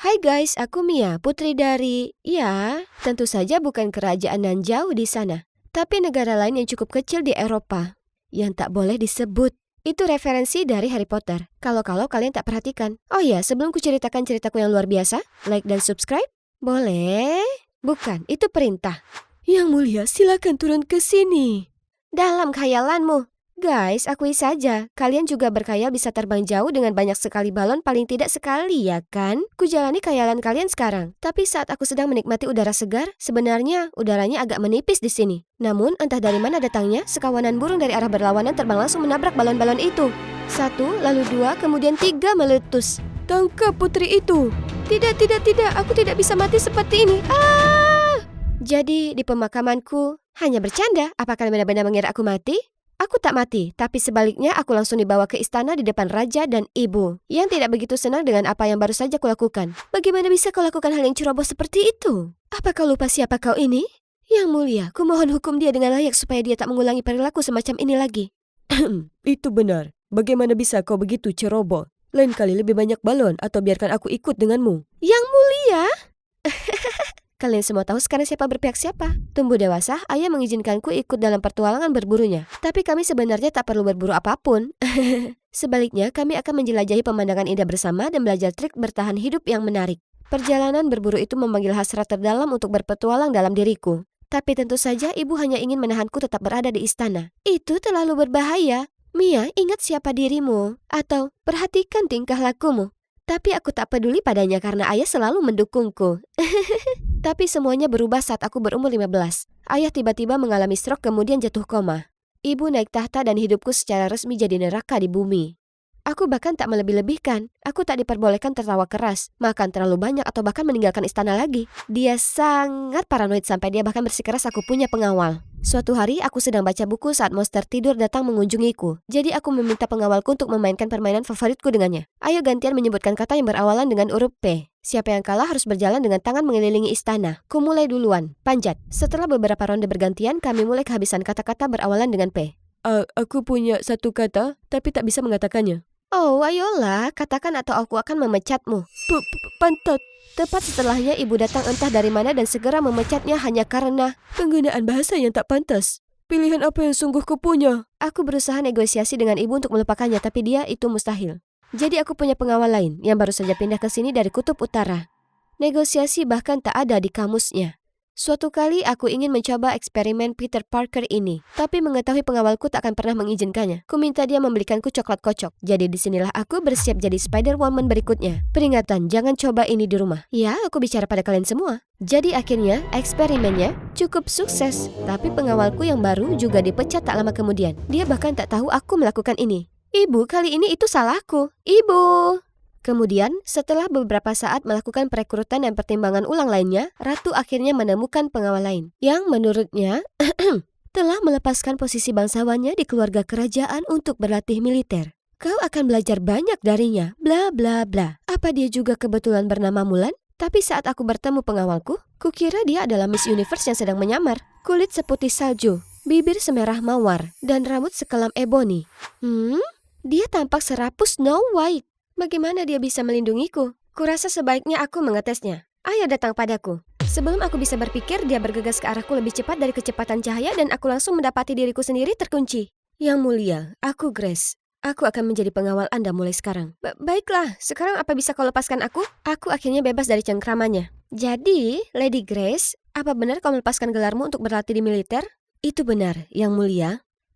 Hai guys, aku Mia, putri dari... Ya, tentu saja bukan kerajaan nan jauh di sana, tapi negara lain yang cukup kecil di Eropa, yang tak boleh disebut. Itu referensi dari Harry Potter, kalau kalian tak perhatikan. Oh ya, sebelum kuceritakan ceritaku yang luar biasa, like dan subscribe? Boleh? Bukan, itu perintah. Yang mulia, silakan turun ke sini. Dalam khayalanmu. Guys, akui saja, kalian juga berkhayal bisa terbang jauh dengan banyak sekali balon, paling tidak sekali, ya kan? Kujalani khayalan kalian sekarang. Tapi saat aku sedang menikmati udara segar, sebenarnya udaranya agak menipis di sini. Namun, entah dari mana datangnya, sekawanan burung dari arah berlawanan terbang langsung menabrak balon-balon itu. 1, lalu 2, kemudian 3 meletus. Tangkap putri itu. Tidak, aku tidak bisa mati seperti ini. Jadi, di pemakamanku, hanya bercanda. Apa kalian benar-benar mengira aku mati? Aku tak mati, tapi sebaliknya aku langsung dibawa ke istana di depan raja dan ibu, yang tidak begitu senang dengan apa yang baru saja kulakukan. Bagaimana bisa kau lakukan hal yang ceroboh seperti itu? Apa kau lupa siapa kau ini? Yang mulia, kumohon hukum dia dengan layak supaya dia tak mengulangi perilaku semacam ini lagi. Itu benar. Bagaimana bisa kau begitu ceroboh? Lain kali lebih banyak balon atau biarkan aku ikut denganmu. Yang mulia? Kalian semua tahu sekarang siapa berpihak siapa. Tumbuh dewasa, ayah mengizinkanku ikut dalam pertualangan berburunya. Tapi kami sebenarnya tak perlu berburu apapun. Sebaliknya, kami akan menjelajahi pemandangan indah bersama dan belajar trik bertahan hidup yang menarik. Perjalanan berburu itu memanggil hasrat terdalam untuk berpetualang dalam diriku. Tapi tentu saja ibu hanya ingin menahanku tetap berada di istana. Itu terlalu berbahaya. Mia, ingat siapa dirimu. Atau perhatikan tingkah lakumu. Tapi aku tak peduli padanya karena ayah selalu mendukungku. Tapi semuanya berubah saat aku berumur 15. Ayah tiba-tiba mengalami stroke kemudian jatuh koma. Ibu naik tahta dan hidupku secara resmi jadi neraka di bumi. Aku bahkan tak melebih-lebihkan. Aku tak diperbolehkan tertawa keras, makan terlalu banyak atau bahkan meninggalkan istana lagi. Dia sangat paranoid sampai dia bahkan bersikeras aku punya pengawal. Suatu hari aku sedang baca buku saat monster tidur datang mengunjungiku. Jadi aku meminta pengawalku untuk memainkan permainan favoritku dengannya. Ayo gantian menyebutkan kata yang berawalan dengan huruf P. Siapa yang kalah harus berjalan dengan tangan mengelilingi istana. Ku mulai duluan. Panjat. Setelah beberapa ronde bergantian, kami mulai kehabisan kata-kata berawalan dengan P. Aku punya satu kata, tapi tak bisa mengatakannya. Oh, ayolah, katakan atau aku akan memecatmu. Pantat. Tepat setelahnya ibu datang entah dari mana dan segera memecatnya hanya karena penggunaan bahasa yang tak pantas. Pilihan apa yang sungguh kupunya? Aku berusaha negosiasi dengan ibu untuk melupakannya, tapi dia itu mustahil. Jadi aku punya pengawal lain yang baru saja pindah ke sini dari kutub utara. Negosiasi bahkan tak ada di kamusnya. Suatu kali aku ingin mencoba eksperimen Peter Parker ini, tapi mengetahui pengawalku tak akan pernah mengizinkannya. Ku minta dia membelikanku coklat kocok. Jadi disinilah aku bersiap jadi Spider-Woman berikutnya. Peringatan, jangan coba ini di rumah. Ya, aku bicara pada kalian semua. Jadi akhirnya eksperimennya cukup sukses, tapi pengawalku yang baru juga dipecat tak lama kemudian. Dia bahkan tak tahu aku melakukan ini. Ibu, kali ini itu salahku. Ibu! Kemudian, setelah beberapa saat melakukan perekrutan dan pertimbangan ulang lainnya, Ratu akhirnya menemukan pengawal lain yang menurutnya telah melepaskan posisi bangsawannya di keluarga kerajaan untuk berlatih militer. Kau akan belajar banyak darinya, bla bla bla. Apa dia juga kebetulan bernama Mulan? Tapi saat aku bertemu pengawalku, kukira dia adalah Miss Universe yang sedang menyamar. Kulit seputih salju, bibir semerah mawar, dan rambut sekelam ebony. Dia tampak serapus Snow White. Bagaimana dia bisa melindungiku? Kurasa sebaiknya aku mengetesnya. Ayo datang padaku. Sebelum aku bisa berpikir, dia bergegas ke arahku lebih cepat dari kecepatan cahaya dan aku langsung mendapati diriku sendiri terkunci. Yang mulia, aku Grace. Aku akan menjadi pengawal Anda mulai sekarang. Baiklah, sekarang apa bisa kau lepaskan aku? Aku akhirnya bebas dari cengkramannya. Jadi, Lady Grace, apa benar kau melepaskan gelarmu untuk berlatih di militer? Itu benar, Yang mulia.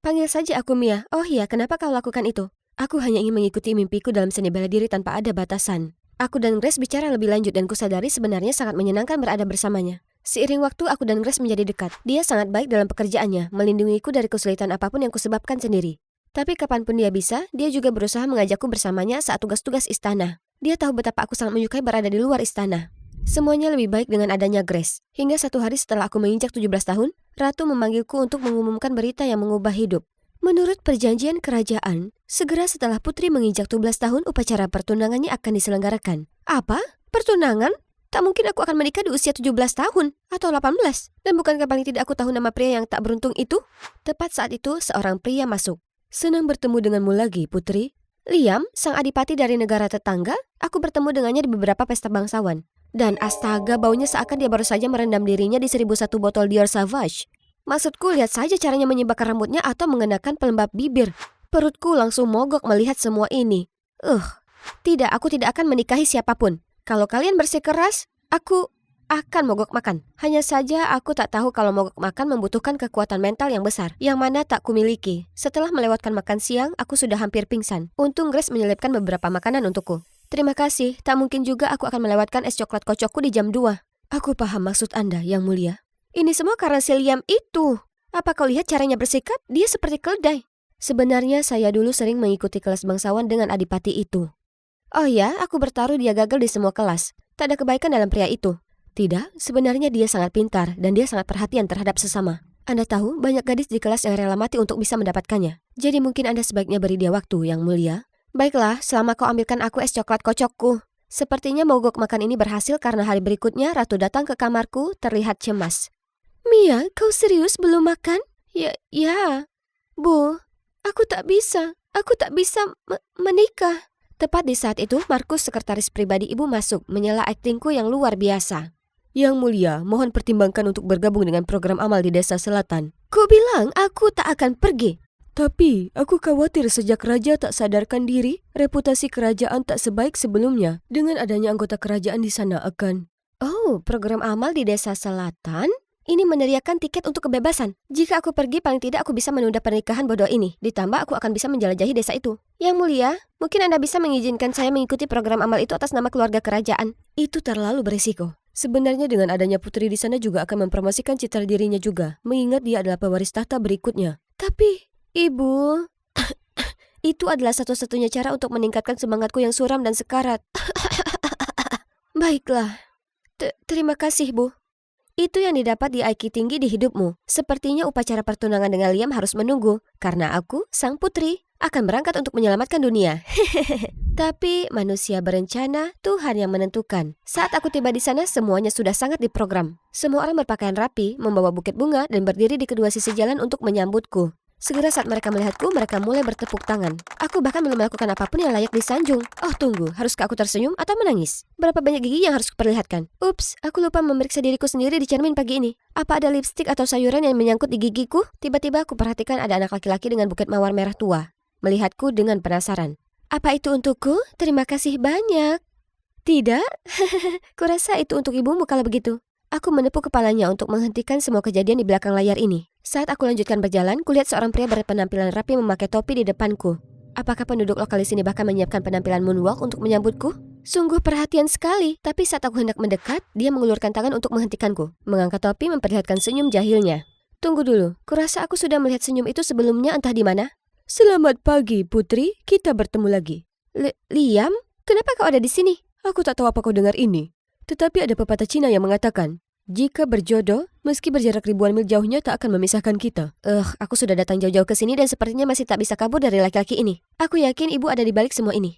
Panggil saja aku Mia. Oh iya, kenapa kau lakukan itu? Aku hanya ingin mengikuti mimpiku dalam seni bela diri tanpa ada batasan. Aku dan Grace bicara lebih lanjut dan kusadari sebenarnya sangat menyenangkan berada bersamanya. Seiring waktu aku dan Grace menjadi dekat. Dia sangat baik dalam pekerjaannya, melindungiku dari kesulitan apapun yang kusebabkan sendiri. Tapi kapanpun dia bisa, dia juga berusaha mengajakku bersamanya saat tugas-tugas istana. Dia tahu betapa aku sangat menyukai berada di luar istana. Semuanya lebih baik dengan adanya Grace. Hingga satu hari setelah aku menginjak 17 tahun, Ratu memanggilku untuk mengumumkan berita yang mengubah hidup. Menurut perjanjian kerajaan, segera setelah putri menginjak 17 tahun, upacara pertunangannya akan diselenggarakan. Apa? Pertunangan? Tak mungkin aku akan menikah di usia 17 tahun atau 18. Dan bukankah paling tidak aku tahu nama pria yang tak beruntung itu? Tepat saat itu, seorang pria masuk. Senang bertemu denganmu lagi, putri. Liam, sang adipati dari negara tetangga, aku bertemu dengannya di beberapa pesta bangsawan. Dan astaga, baunya seakan dia baru saja merendam dirinya di 1001 botol Dior Sauvage. Maksudku, lihat saja caranya menyibakkan rambutnya atau mengenakan pelembab bibir. Perutku langsung mogok melihat semua ini. Tidak, aku tidak akan menikahi siapapun. Kalau kalian bersikeras, aku akan mogok makan. Hanya saja aku tak tahu kalau mogok makan membutuhkan kekuatan mental yang besar, yang mana tak kumiliki. Setelah melewatkan makan siang, aku sudah hampir pingsan. Untung Grace menyelipkan beberapa makanan untukku. Terima kasih, tak mungkin juga aku akan melewatkan es coklat kocokku di jam 2. Aku paham maksud Anda, Yang Mulia. Ini semua karena si Liam itu. Apa kau lihat caranya bersikap? Dia seperti keledai. Sebenarnya saya dulu sering mengikuti kelas bangsawan dengan adipati itu. Oh ya, aku bertaruh dia gagal di semua kelas. Tak ada kebaikan dalam pria itu. Tidak, sebenarnya dia sangat pintar dan dia sangat perhatian terhadap sesama. Anda tahu, banyak gadis di kelas yang rela mati untuk bisa mendapatkannya. Jadi mungkin Anda sebaiknya beri dia waktu, Yang Mulia. Baiklah, selama kau ambilkan aku es coklat kocokku. Sepertinya mogok makan ini berhasil karena hari berikutnya Ratu datang ke kamarku terlihat cemas. Mia, kau serius belum makan? Ya. Bu, aku tak bisa. Aku tak bisa menikah. Tepat di saat itu, Markus, sekretaris pribadi ibu masuk, menyela aktingku yang luar biasa. Yang Mulia, mohon pertimbangkan untuk bergabung dengan program amal di Desa Selatan. Ku bilang aku tak akan pergi. Tapi, aku khawatir sejak raja tak sadarkan diri, reputasi kerajaan tak sebaik sebelumnya. Dengan adanya anggota kerajaan di sana akan... Oh, program amal di Desa Selatan? Ini meneriakan tiket untuk kebebasan. Jika aku pergi, paling tidak aku bisa menunda pernikahan bodoh ini. Ditambah aku akan bisa menjelajahi desa itu. Yang Mulia, mungkin Anda bisa mengizinkan saya mengikuti program amal itu atas nama keluarga kerajaan. Itu terlalu berisiko. Sebenarnya dengan adanya putri di sana juga akan mempromosikan citra dirinya juga, mengingat dia adalah pewaris tahta berikutnya. Tapi, Ibu, itu adalah satu-satunya cara untuk meningkatkan semangatku yang suram dan sekarat. Baiklah. Terima kasih, Bu. Itu yang didapat di IQ tinggi di hidupmu. Sepertinya upacara pertunangan dengan Liam harus menunggu, karena aku, sang putri, akan berangkat untuk menyelamatkan dunia. Tapi manusia berencana, Tuhan yang menentukan. Saat aku tiba di sana, semuanya sudah sangat diprogram. Semua orang berpakaian rapi, membawa buket bunga, dan berdiri di kedua sisi jalan untuk menyambutku. Segera saat mereka melihatku, mereka mulai bertepuk tangan. Aku bahkan belum melakukan apapun yang layak disanjung. Oh tunggu, haruskah aku tersenyum atau menangis? Berapa banyak gigi yang harus kuperlihatkan? Ups, aku lupa memeriksa diriku sendiri di cermin pagi ini. Apa ada lipstik atau sayuran yang menyangkut di gigiku? Tiba-tiba aku perhatikan ada anak laki-laki dengan buket mawar merah tua. Melihatku dengan penasaran. Apa itu untukku? Terima kasih banyak. Tidak? Kurasa itu untuk ibumu kalau begitu. Aku menepuk kepalanya untuk menghentikan semua kejadian di belakang layar ini. Saat aku lanjutkan berjalan, kulihat seorang pria berpenampilan rapi memakai topi di depanku. Apakah penduduk lokal di sini bahkan menyiapkan penampilan moonwalk untuk menyambutku? Sungguh perhatian sekali. Tapi saat aku hendak mendekat, dia mengulurkan tangan untuk menghentikanku. Mengangkat topi memperlihatkan senyum jahilnya. Tunggu dulu, kurasa aku sudah melihat senyum itu sebelumnya entah di mana. Selamat pagi, Putri. Kita bertemu lagi. Liam, kenapa kau ada di sini? Aku tak tahu apa kau dengar ini. Tetapi ada pepatah Cina yang mengatakan, jika berjodoh, meski berjarak ribuan mil jauhnya tak akan memisahkan kita. Aku sudah datang jauh-jauh ke sini dan sepertinya masih tak bisa kabur dari laki-laki ini. Aku yakin ibu ada di balik semua ini.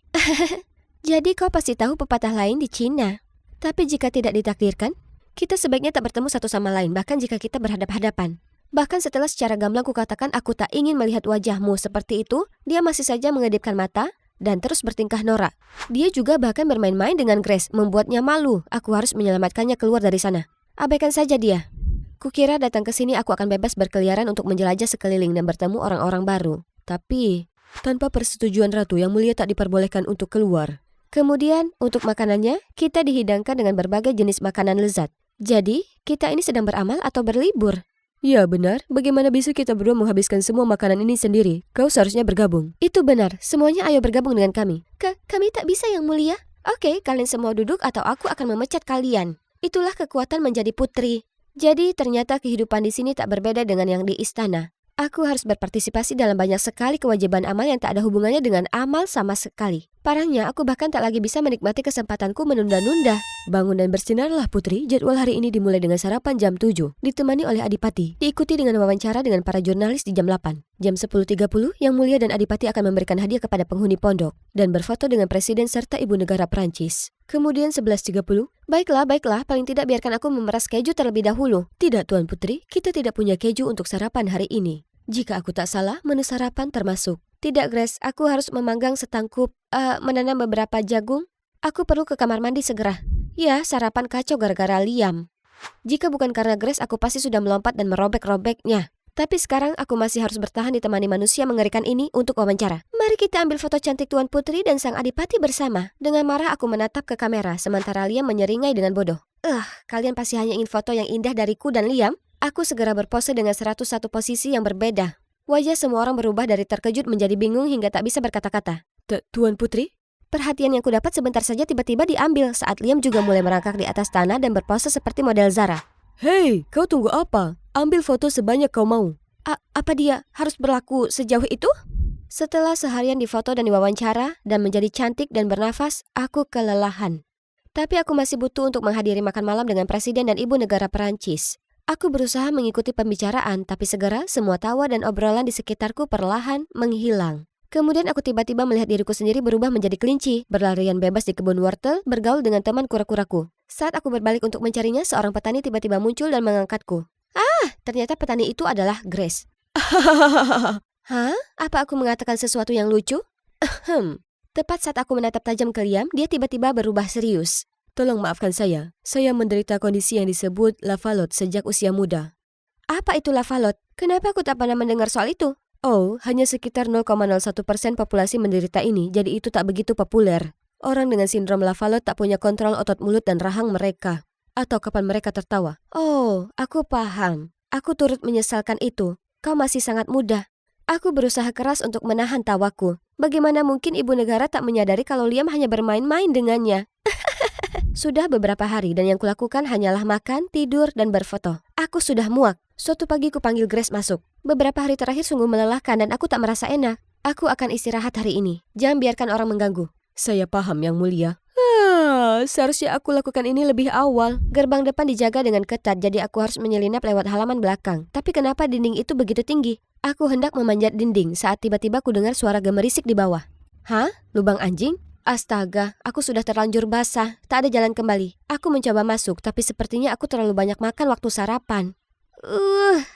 Jadi kau pasti tahu pepatah lain di Cina. Tapi jika tidak ditakdirkan, kita sebaiknya tak bertemu satu sama lain, bahkan jika kita berhadap-hadapan. Bahkan setelah secara gamblang kukatakan aku tak ingin melihat wajahmu seperti itu, dia masih saja mengedipkan mata dan terus bertingkah norak. Dia juga bahkan bermain-main dengan Grace, membuatnya malu. Aku harus menyelamatkannya keluar dari sana. Abaikan saja dia. Kukira datang ke sini aku akan bebas berkeliaran untuk menjelajah sekeliling dan bertemu orang-orang baru. Tapi, tanpa persetujuan Ratu, Yang Mulia tak diperbolehkan untuk keluar. Kemudian, untuk makanannya, kita dihidangkan dengan berbagai jenis makanan lezat. Jadi, kita ini sedang beramal atau berlibur? Ya benar, bagaimana bisa kita berdua menghabiskan semua makanan ini sendiri? Kau seharusnya bergabung. Itu benar, semuanya ayo bergabung dengan kami. Kami tak bisa Yang Mulia. Oke, kalian semua duduk atau aku akan memecat kalian. Itulah kekuatan menjadi putri. Jadi ternyata kehidupan di sini tak berbeda dengan yang di istana. Aku harus berpartisipasi dalam banyak sekali kewajiban amal yang tak ada hubungannya dengan amal sama sekali. Parahnya, aku bahkan tak lagi bisa menikmati kesempatanku menunda-nunda. Bangun dan bersinarlah Putri, jadwal hari ini dimulai dengan sarapan jam 7, ditemani oleh Adipati, diikuti dengan wawancara dengan para jurnalis di jam 8. Jam 10.30, Yang Mulia dan Adipati akan memberikan hadiah kepada penghuni pondok, dan berfoto dengan Presiden serta Ibu Negara Prancis. Kemudian 11.30, baiklah, paling tidak biarkan aku memeras keju terlebih dahulu. Tidak Tuan Putri, kita tidak punya keju untuk sarapan hari ini. Jika aku tak salah, menu sarapan termasuk. Tidak, Grace, aku harus memanggang setangkup, menanam beberapa jagung. Aku perlu ke kamar mandi segera. Ya, sarapan kacau gara-gara Liam. Jika bukan karena Grace, aku pasti sudah melompat dan merobek-robeknya. Tapi sekarang aku masih harus bertahan ditemani manusia mengerikan ini untuk wawancara. Mari kita ambil foto cantik Tuan Putri dan Sang Adipati bersama. Dengan marah aku menatap ke kamera, sementara Liam menyeringai dengan bodoh. Kalian pasti hanya ingin foto yang indah dariku dan Liam? Aku segera berpose dengan 101 posisi yang berbeda. Wajah semua orang berubah dari terkejut menjadi bingung hingga tak bisa berkata-kata. Tuan Putri? Perhatian yang kudapat sebentar saja tiba-tiba diambil saat Liam juga mulai merangkak di atas tanah dan berpose seperti model Zara. Hei, kau tunggu apa? Ambil foto sebanyak kau mau. Apa dia harus berlaku sejauh itu? Setelah seharian difoto dan diwawancara dan menjadi cantik dan bernafas, aku kelelahan. Tapi aku masih butuh untuk menghadiri makan malam dengan Presiden dan Ibu Negara Perancis. Aku berusaha mengikuti pembicaraan, tapi segera semua tawa dan obrolan di sekitarku perlahan menghilang. Kemudian aku tiba-tiba melihat diriku sendiri berubah menjadi kelinci, berlarian bebas di kebun wortel, bergaul dengan teman kura-kuraku. Saat aku berbalik untuk mencarinya, seorang petani tiba-tiba muncul dan mengangkatku. Ternyata petani itu adalah Grace. Hah? Apa aku mengatakan sesuatu yang lucu? Tepat saat aku menatap tajam ke Liam, dia tiba-tiba berubah serius. Tolong maafkan saya menderita kondisi yang disebut Lavalot sejak usia muda. Apa itu Lavalot? Kenapa aku tak pernah mendengar soal itu? Oh, hanya sekitar 0,01% populasi menderita ini, jadi itu tak begitu populer. Orang dengan sindrom Lavalot tak punya kontrol otot mulut dan rahang mereka. Atau kapan mereka tertawa. Oh, aku paham. Aku turut menyesalkan itu. Kau masih sangat muda. Aku berusaha keras untuk menahan tawaku. Bagaimana mungkin ibu negara tak menyadari kalau Liam hanya bermain-main dengannya? Sudah beberapa hari dan yang kulakukan hanyalah makan, tidur, dan berfoto. Aku sudah muak. Suatu pagi kupanggil Grace masuk. Beberapa hari terakhir sungguh melelahkan dan aku tak merasa enak. Aku akan istirahat hari ini. Jangan biarkan orang mengganggu. Saya paham, Yang Mulia. Seharusnya aku lakukan ini lebih awal. Gerbang depan dijaga dengan ketat, jadi aku harus menyelinap lewat halaman belakang. Tapi kenapa dinding itu begitu tinggi? Aku hendak memanjat dinding saat tiba-tiba ku dengar suara gemerisik di bawah. Hah? Lubang anjing? Astaga, aku sudah terlanjur basah. Tak ada jalan kembali. Aku mencoba masuk, tapi sepertinya aku terlalu banyak makan waktu sarapan.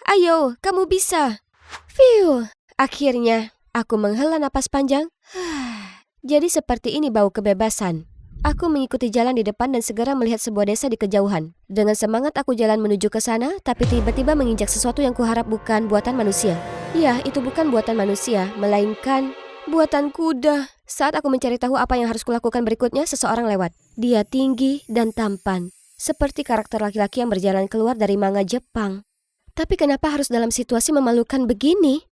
Ayo, kamu bisa. Fiu, akhirnya aku menghela napas panjang. Jadi seperti ini bau kebebasan. Aku mengikuti jalan di depan dan segera melihat sebuah desa di kejauhan. Dengan semangat aku jalan menuju ke sana, tapi tiba-tiba menginjak sesuatu yang kuharap bukan buatan manusia. Ya, itu bukan buatan manusia, melainkan buatan kuda. Saat aku mencari tahu apa yang harus kulakukan berikutnya, seseorang lewat. Dia tinggi dan tampan, seperti karakter laki-laki yang berjalan keluar dari manga Jepang. Tapi kenapa harus dalam situasi memalukan begini?